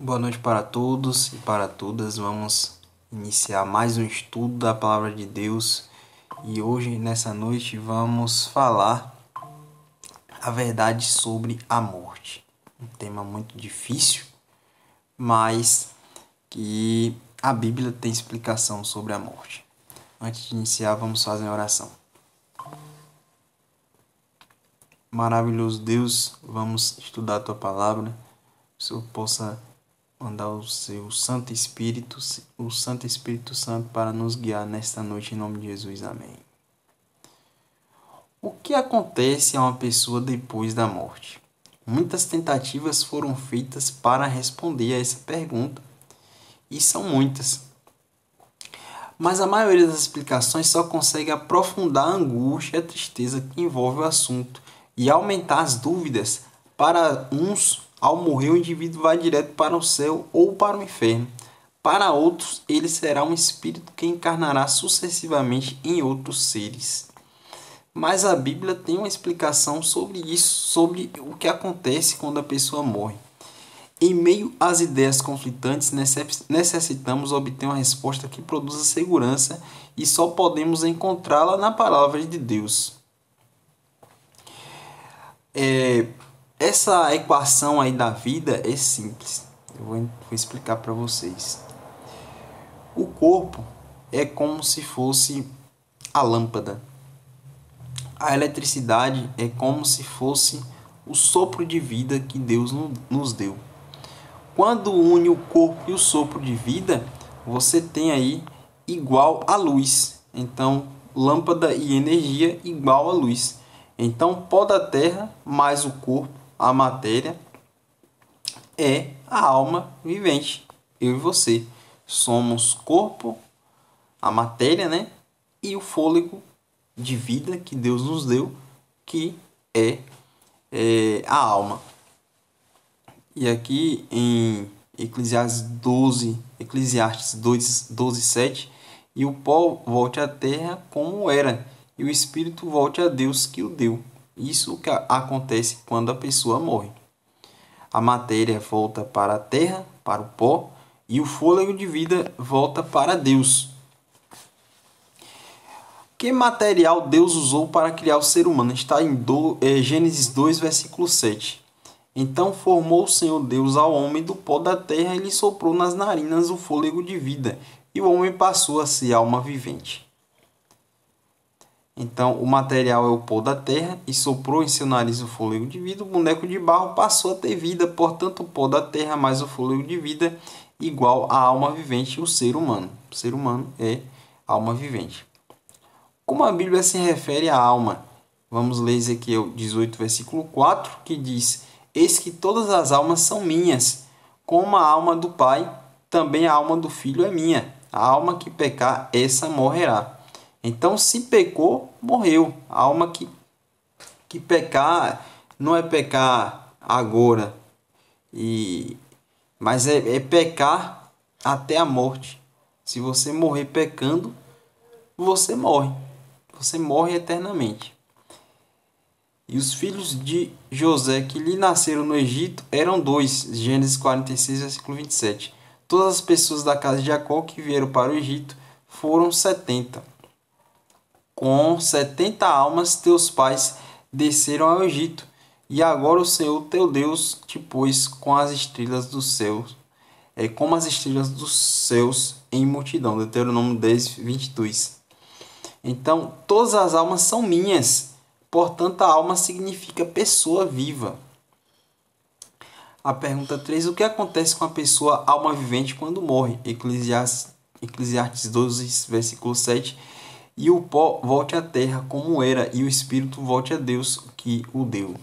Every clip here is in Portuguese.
Boa noite para todos e para todas. Vamos iniciar mais um estudo da Palavra de Deus e hoje, nessa noite, vamos falar a verdade sobre a morte. Um tema muito difícil, mas que a Bíblia tem explicação sobre a morte. Antes de iniciar, vamos fazer uma oração. Maravilhoso Deus, vamos estudar a Tua Palavra. Que o Senhor possa mandar o Santo Espírito Santo para nos guiar nesta noite em nome de Jesus. Amém. O que acontece a uma pessoa depois da morte? Muitas tentativas foram feitas para responder a essa pergunta, e são muitas. Mas a maioria das explicações só consegue aprofundar a angústia e a tristeza que envolve o assunto e aumentar as dúvidas. Para uns, ao morrer, o indivíduo vai direto para o céu ou para o inferno. Para outros, ele será um espírito que encarnará sucessivamente em outros seres. Mas a Bíblia tem uma explicação sobre isso, sobre o que acontece quando a pessoa morre. Em meio às ideias conflitantes, necessitamos obter uma resposta que produza segurança e só podemos encontrá-la na palavra de Deus. Essa equação aí da vida é simples. Eu vou explicar para vocês. O corpo é como se fosse a lâmpada. A eletricidade é como se fosse o sopro de vida que Deus nos deu. Quando une o corpo e o sopro de vida, você tem aí igual a luz. Então, lâmpada e energia igual a luz. Então, pó da terra mais o corpo, a matéria, é a alma vivente. Eu e você somos corpo, a matéria, né? E o fôlego de vida que Deus nos deu, que é a alma. E aqui em Eclesiastes 2:7, e o pó volte à terra como era, e o espírito volte a Deus que o deu. Isso que acontece quando a pessoa morre. A matéria volta para a terra, para o pó, e o fôlego de vida volta para Deus. Que material Deus usou para criar o ser humano? Está em Gênesis 2, versículo 7. Então formou o Senhor Deus ao homem do pó da terra e lhe soprou nas narinas o fôlego de vida, e o homem passou a ser alma vivente. Então, o material é o pó da terra, e soprou em seu nariz o fôlego de vida. O boneco de barro passou a ter vida, portanto, o pó da terra mais o fôlego de vida igual a alma vivente, o ser humano. O ser humano é alma vivente. Como a Bíblia se refere à alma? Vamos ler Ezequiel 18, versículo 4, que diz: Eis que todas as almas são minhas, como a alma do Pai, também a alma do Filho é minha. A alma que pecar, essa morrerá. Então, se pecou, morreu. A alma que pecar, não é pecar agora, mas é pecar até a morte. Se você morrer pecando, você morre. Você morre eternamente. E os filhos de José que lhe nasceram no Egito eram 2. Gênesis 46, versículo 27. Todas as pessoas da casa de Jacó que vieram para o Egito foram 70. Com 70 almas teus pais desceram ao Egito, e agora o Senhor teu Deus te pôs com as estrelas dos céus, como as estrelas dos céus em multidão. Deuteronômio 10, 22. Então, todas as almas são minhas. Portanto, a alma significa pessoa viva. A pergunta 3. O que acontece com a pessoa alma vivente quando morre? Eclesiastes 12, versículo 7. E o pó volte à terra como era, e o espírito volte a Deus que o deu.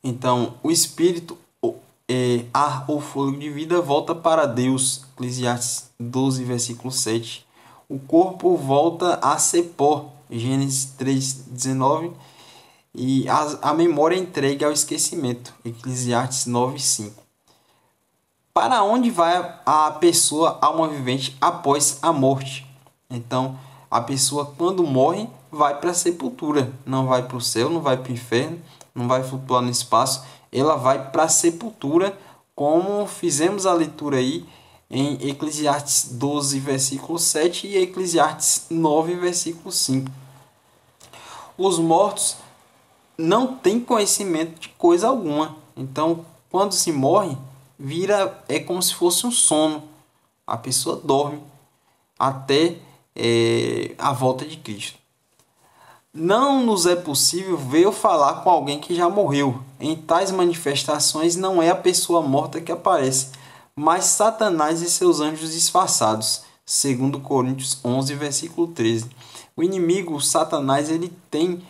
Então, o espírito, ar ou fôlego de vida, volta para Deus. Eclesiastes 12, versículo 7. O corpo volta a ser pó. Gênesis 3:19, e a memória é entregue ao esquecimento. Eclesiastes 9:5. Para onde vai a pessoa alma vivente após a morte? Então, a pessoa quando morre vai para a sepultura, não vai para o céu, não vai para o inferno, não vai flutuar no espaço, ela vai para a sepultura como fizemos a leitura aí em Eclesiastes 12, versículo 7 e Eclesiastes 9, versículo 5. Os mortos não têm conhecimento de coisa alguma. Então, quando se morre, é como se fosse um sono. A pessoa dorme até a volta de Cristo. Não nos é possível ver ou falar com alguém que já morreu. Em tais manifestações não é a pessoa morta que aparece, mas Satanás e seus anjos disfarçados. Segundo Coríntios 11, versículo 13. O inimigo, Satanás, ele tem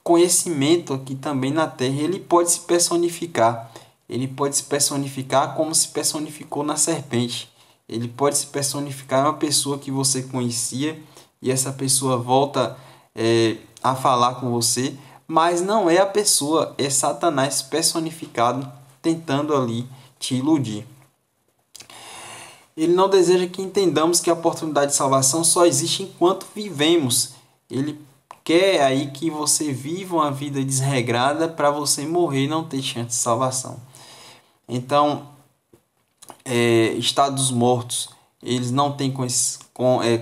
conhecimento aqui também na Terra. Ele pode se personificar. Ele pode se personificar como se personificou na serpente. Ele pode se personificar em uma pessoa que você conhecia e essa pessoa volta a falar com você, mas não é a pessoa, é Satanás personificado tentando ali te iludir. Ele não deseja que entendamos que a oportunidade de salvação só existe enquanto vivemos. Ele quer aí que você viva uma vida desregrada para você morrer e não ter chance de salvação. Então, estados mortos, eles não têm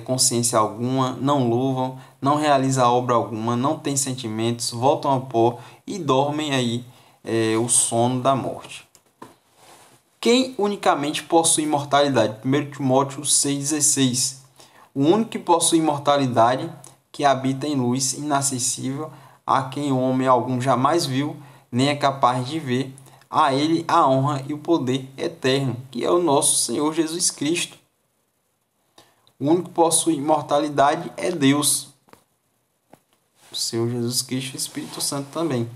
consciência alguma, não louvam, não realizam obra alguma, não têm sentimentos, voltam ao pó e dormem aí o sono da morte. Quem unicamente possui imortalidade? 1 Timóteo 6,16. O único que possui imortalidade, que habita em luz inacessível, a quem o homem algum jamais viu, nem é capaz de ver, a ele a honra e o poder eterno, que é o nosso Senhor Jesus Cristo. O único que possui imortalidade é Deus, o Senhor Jesus Cristo e o Espírito Santo também.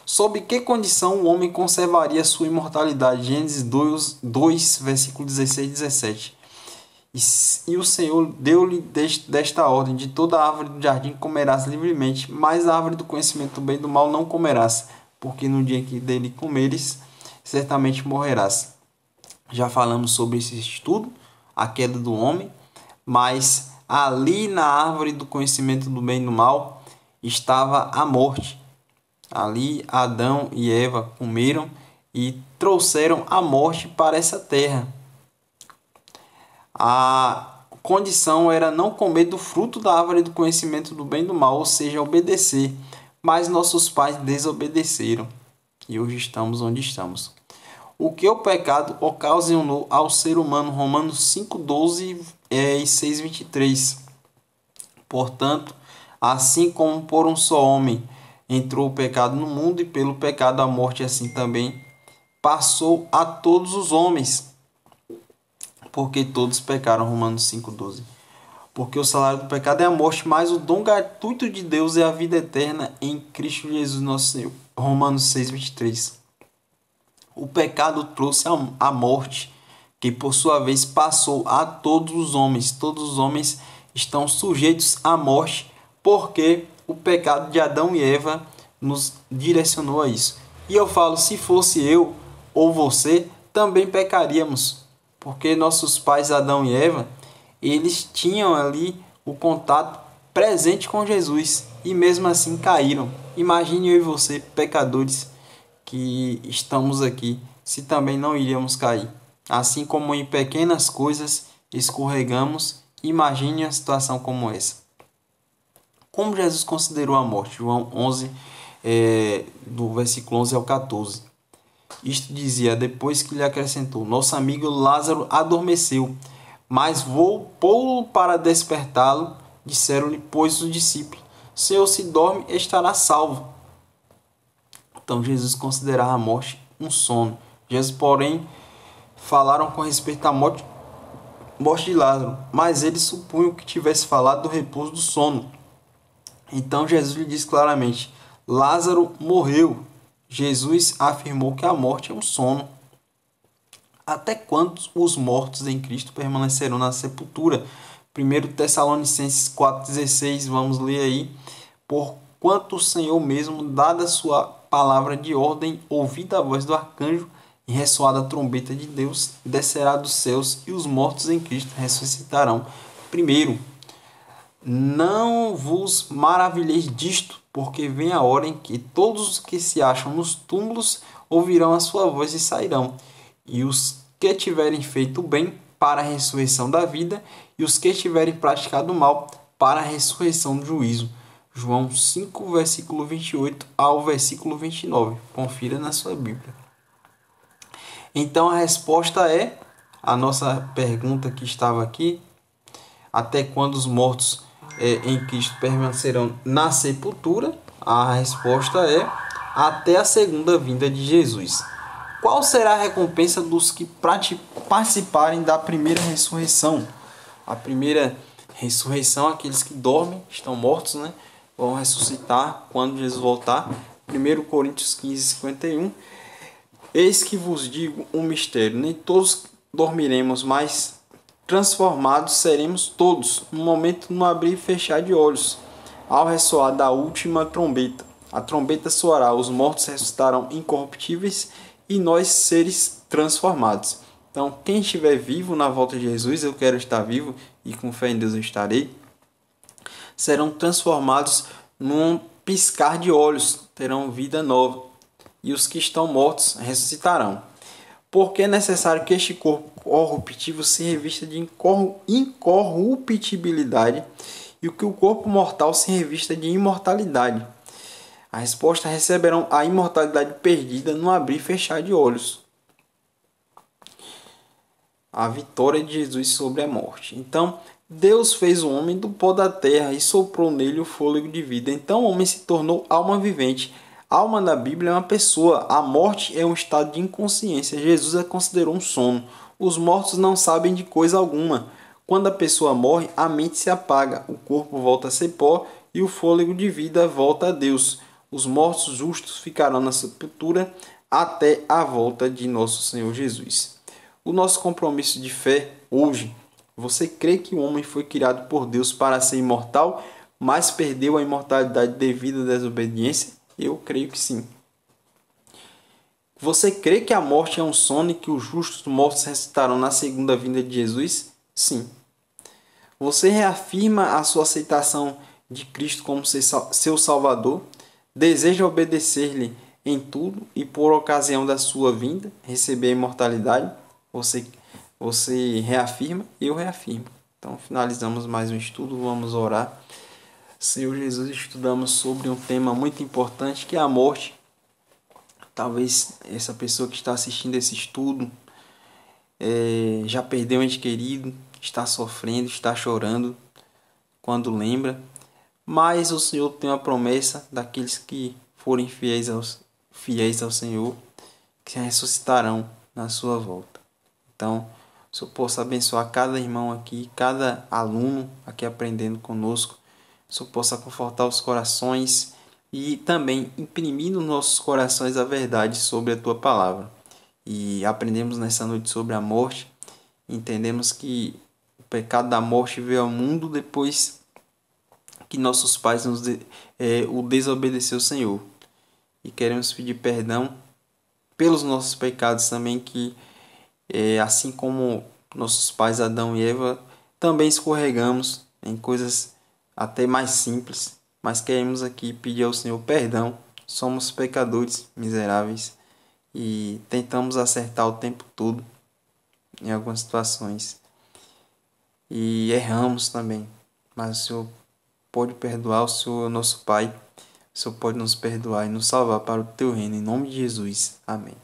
Sob que condição o homem conservaria sua imortalidade? Gênesis 2, versículo 16 e 17. E o Senhor deu-lhe desta ordem: de toda árvore do jardim comerás livremente, mas a árvore do conhecimento do bem e do mal não comerás, porque no dia que dele comeres, certamente morrerás. Já falamos sobre esse estudo, a queda do homem, mas ali na árvore do conhecimento do bem e do mal estava a morte. Ali Adão e Eva comeram e trouxeram a morte para essa terra. A condição era não comer do fruto da árvore do conhecimento do bem e do mal, ou seja, obedecer. Mas nossos pais desobedeceram e hoje estamos onde estamos. O que o pecado ocasionou ao ser humano? Romanos 5:12 e 6:23. Portanto, assim como por um só homem entrou o pecado no mundo, e pelo pecado a morte, assim também passou a todos os homens, porque todos pecaram. Romanos 5:12. Porque o salário do pecado é a morte, mas o dom gratuito de Deus é a vida eterna em Cristo Jesus nosso Senhor. Romanos 6:23. O pecado trouxe a morte, que por sua vez passou a todos os homens. Todos os homens estão sujeitos à morte, porque o pecado de Adão e Eva nos direcionou a isso. E eu falo, se fosse eu ou você, também pecaríamos, porque nossos pais Adão e Eva, eles tinham ali o contato presente com Jesus e mesmo assim caíram. Imagine eu e você, pecadores, que estamos aqui, se também não iríamos cair. Assim como em pequenas coisas escorregamos, imagine uma situação como essa. Como Jesus considerou a morte? João 11, do versículo 11 ao 14. Isto dizia, depois que lhe acrescentou: nosso amigo Lázaro adormeceu, mas vou pô-lo para despertá-lo. Disseram-lhe, pois, os discípulos: Senhor, se dorme, estará salvo. Então Jesus considerava a morte um sono. Jesus, porém, falaram com respeito à morte de Lázaro, mas eles supunham que tivesse falado do repouso do sono. Então Jesus lhe disse claramente: Lázaro morreu. Jesus afirmou que a morte é um sono. Até quando os mortos em Cristo permanecerão na sepultura? 1 Tessalonicenses 4,16, vamos ler aí. Porquanto o Senhor mesmo, dada a sua palavra de ordem, ouvida a voz do arcanjo e ressoada a trombeta de Deus, descerá dos céus e os mortos em Cristo ressuscitarão primeiro. Não vos maravilheis disto, porque vem a hora em que todos os que se acham nos túmulos ouvirão a sua voz e sairão, e os que tiverem feito o bem para a ressurreição da vida, e os que tiverem praticado o mal para a ressurreição do juízo. João 5, versículo 28 ao versículo 29. Confira na sua Bíblia. Então a resposta é a nossa pergunta que estava aqui: até quando os mortos em Cristo permanecerão na sepultura? A resposta é até a segunda vinda de Jesus. Qual será a recompensa dos que participarem da primeira ressurreição? A primeira ressurreição, aqueles que dormem, estão mortos, né? Vão ressuscitar quando Jesus voltar. 1 Coríntios 15, 51. Eis que vos digo um mistério: nem todos dormiremos, mas transformados seremos todos, no momento no abrir e fechar de olhos, ao ressoar da última trombeta. A trombeta soará, os mortos ressuscitarão incorruptíveis e nós seres transformados. Então, quem estiver vivo na volta de Jesus, eu quero estar vivo e com fé em Deus eu estarei, serão transformados num piscar de olhos, terão vida nova. E os que estão mortos ressuscitarão. Porque é necessário que este corpo corruptível se revista de incorruptibilidade e que o corpo mortal se revista de imortalidade. A resposta: receberão a imortalidade perdida no abrir e fechar de olhos. A vitória de Jesus sobre a morte. Então, Deus fez o homem do pó da terra e soprou nele o fôlego de vida. Então, o homem se tornou alma vivente. Alma na Bíblia é uma pessoa. A morte é um estado de inconsciência. Jesus a considerou um sono. Os mortos não sabem de coisa alguma. Quando a pessoa morre, a mente se apaga, o corpo volta a ser pó e o fôlego de vida volta a Deus. Os mortos justos ficarão na sepultura até a volta de nosso Senhor Jesus. O nosso compromisso de fé hoje: você crê que o homem foi criado por Deus para ser imortal, mas perdeu a imortalidade devido à desobediência? Eu creio que sim. Você crê que a morte é um sono e que os justos mortos ressuscitarão na segunda vinda de Jesus? Sim. Você reafirma a sua aceitação de Cristo como seu Salvador? Deseja obedecer-lhe em tudo e, por ocasião da sua vinda, receber a imortalidade? Você reafirma? Eu reafirmo. Então, finalizamos mais um estudo. Vamos orar. Senhor Jesus, estudamos sobre um tema muito importante, que é a morte. Talvez essa pessoa que está assistindo esse estudo já perdeu um ente querido, está sofrendo, está chorando quando lembra. Mas o Senhor tem uma promessa daqueles que forem fiéis ao Senhor, que ressuscitarão na sua volta. Então, o Senhor possa abençoar cada irmão aqui, cada aluno aqui aprendendo conosco. O Senhor possa confortar os corações e também imprimir nos nossos corações a verdade sobre a Tua Palavra. E aprendemos nessa noite sobre a morte. Entendemos que o pecado da morte veio ao mundo depois que nossos pais o desobedeceu ao Senhor. E queremos pedir perdão pelos nossos pecados também, que assim como nossos pais Adão e Eva, também escorregamos em coisas até mais simples, mas queremos aqui pedir ao Senhor perdão. Somos pecadores miseráveis e tentamos acertar o tempo todo em algumas situações e erramos também, mas o Senhor pode perdoar. O Senhor é nosso Pai, o Senhor pode nos perdoar e nos salvar para o Teu reino, em nome de Jesus. Amém.